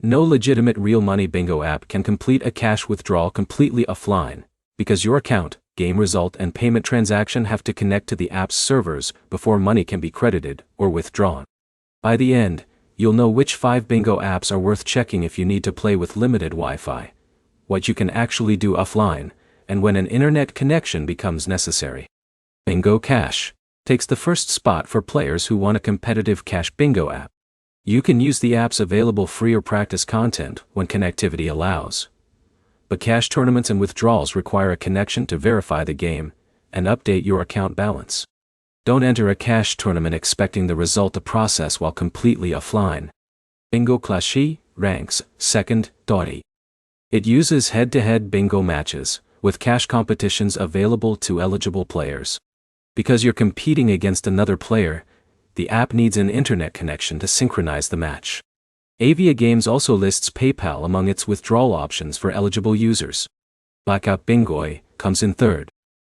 No legitimate real money bingo app can complete a cash withdrawal completely offline, because your account, game result and payment transaction have to connect to the app's servers before money can be credited or withdrawn. By the end, you'll know which 5 bingo apps are worth checking if you need to play with limited Wi-Fi, what you can actually do offline, and when an internet connection becomes necessary. Bingo Cash takes the first spot for players who want a competitive cash bingo app. You can use the app's available free or practice content when connectivity allows. But cash tournaments and withdrawals require a connection to verify the game and update your account balance. Don't enter a cash tournament expecting the result to process while completely offline. Bingo Clash ranks second. It uses head-to-head bingo matches, with cash competitions available to eligible players. Because you're competing against another player, the app needs an internet connection to synchronize the match. Avia Games also lists PayPal among its withdrawal options for eligible users. Blackout Bingo comes in third.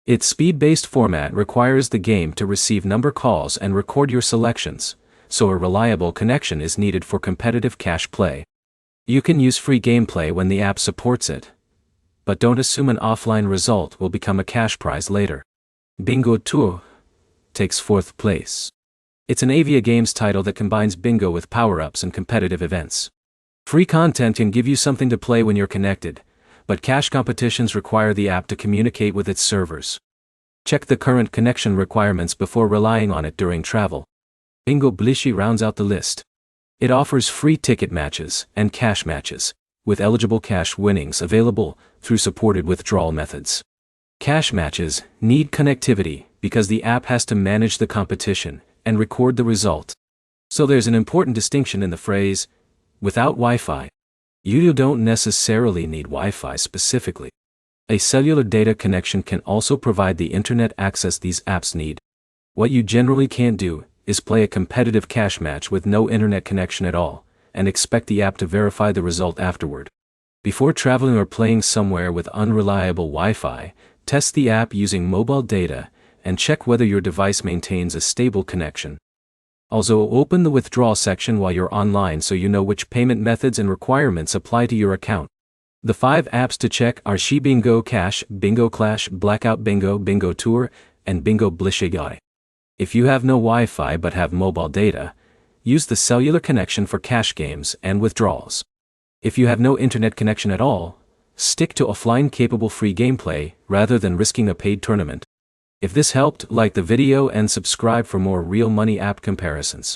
Its speed-based format requires the game to receive number calls and record your selections, so a reliable connection is needed for competitive cash play. You can use free gameplay when the app supports it, but don't assume an offline result will become a cash prize later. Bingo Tour takes 4th place. It's an Avia Games title that combines bingo with power-ups and competitive events. Free content can give you something to play when you're connected, but cash competitions require the app to communicate with its servers. Check the current connection requirements before relying on it during travel. Bingo Blishi rounds out the list. It offers free ticket matches and cash matches, with eligible cash winnings available through supported withdrawal methods. Cash matches need connectivity because the app has to manage the competition and record the result. So there's an important distinction in the phrase, without Wi-Fi. You don't necessarily need Wi-Fi specifically. A cellular data connection can also provide the internet access these apps need. What you generally can't do is play a competitive cash match with no internet connection at all, and expect the app to verify the result afterward. Before traveling or playing somewhere with unreliable Wi-Fi, test the app using mobile data and check whether your device maintains a stable connection. Also, open the withdrawal section while you're online so you know which payment methods and requirements apply to your account. The 5 apps to check are Bingo Cash, Bingo Clash, Blackout Bingo, Bingo Tour, and Bingo Blishi. If you have no Wi-Fi but have mobile data, use the cellular connection for cash games and withdrawals. If you have no internet connection at all, stick to offline-capable free gameplay rather than risking a paid tournament. If this helped, like the video and subscribe for more real money app comparisons.